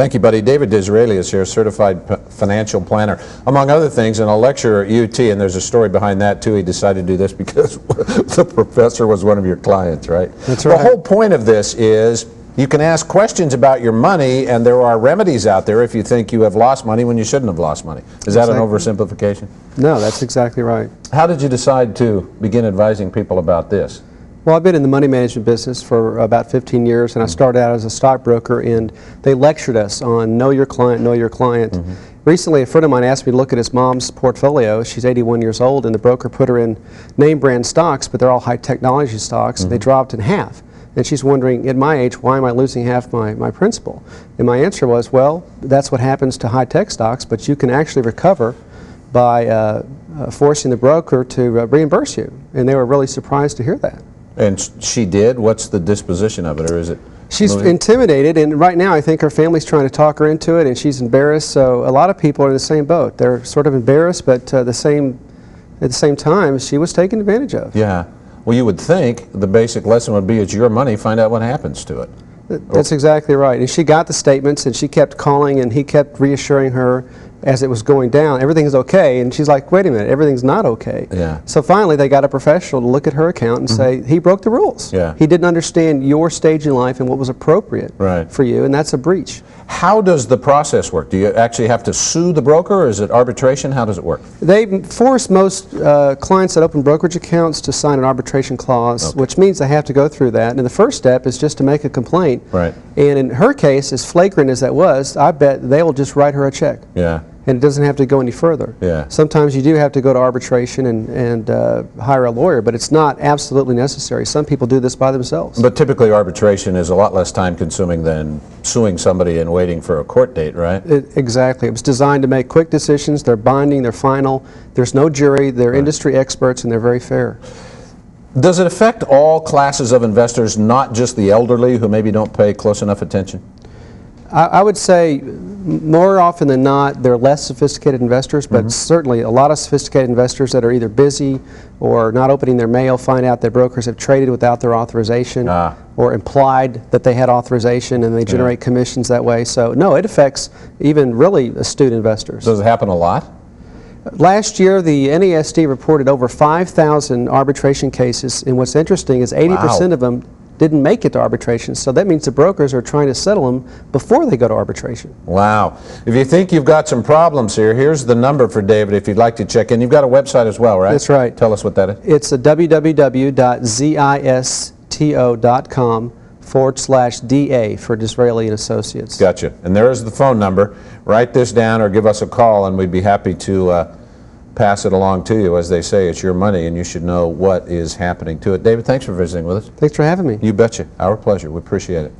Thank you, buddy. David Disraeli is here, certified financial planner, among other things, and a lecturer at UT, and there's a story behind that, too. He decided to do this because the professor was one of your clients, right? That's right. The whole point of this is you can ask questions about your money, and there are remedies out there if you think you have lost money when you shouldn't have lost money. Is that an oversimplification? No, that's exactly right. How did you decide to begin advising people about this? Well, I've been in the money management business for about 15 years, and I started out as a stockbroker, and they lectured us on know your client, know your client. Recently, a friend of mine asked me to look at his mom's portfolio. She's 81 years old, and the broker put her in name brand stocks, but they're all high technology stocks, and they dropped in half. And she's wondering, at my age, why am I losing half my principal? And my answer was, well, that's what happens to high-tech stocks, but you can actually recover by forcing the broker to reimburse you. And they were really surprised to hear that. And she did? What's the disposition of it, or is it? She's intimidated, and right now I think her family's trying to talk her into it, and she's embarrassed. So a lot of people are in the same boat. They're sort of embarrassed, but at the same time, she was taken advantage of. Yeah. Well, you would think the basic lesson would be it's your money, find out what happens to it. That's exactly right. And she got the statements, and she kept calling, and he kept reassuring her as it was going down, everything's okay, and she's like, wait a minute, everything's not okay. Yeah. So finally they got a professional to look at her account and say, he broke the rules. Yeah. He didn't understand your stage in life and what was appropriate for you, and that's a breach. How does the process work? Do you actually have to sue the broker, or is it arbitration? How does it work? They force most clients that open brokerage accounts to sign an arbitration clause, which means they have to go through that. And the first step is just to make a complaint. Right. And in her case, as flagrant as that was, I bet they will just write her a check. Yeah. And it doesn't have to go any further. Yeah. Sometimes you do have to go to arbitration and hire a lawyer, but it's not absolutely necessary. Some people do this by themselves. But typically arbitration is a lot less time consuming than suing somebody and waiting for a court date, right? Exactly. It was designed to make quick decisions. They're binding, they're final. There's no jury. They're industry experts, and they're very fair. Does it affect all classes of investors, not just the elderly who maybe don't pay close enough attention? I would say more often than not, they're less sophisticated investors, but certainly a lot of sophisticated investors that are either busy or not opening their mail find out that brokers have traded without their authorization or implied that they had authorization, and they generate commissions that way. So no, it affects even really astute investors. Does it happen a lot? Last year, the NASD reported over 5,000 arbitration cases, and what's interesting is 80% of them didn't make it to arbitration, so that means the brokers are trying to settle them before they go to arbitration. Wow. If you think you've got some problems here, here's the number for David if you'd like to check in. You've got a website as well, right? That's right. Tell us what that is. It's a www.zisto.com/DA for Disraeli and Associates. Gotcha. And there is the phone number. Write this down or give us a call, and we'd be happy to pass it along to you. As they say, it's your money, and you should know what is happening to it. David, thanks for visiting with us. Thanks for having me. You betcha. Our pleasure. We appreciate it.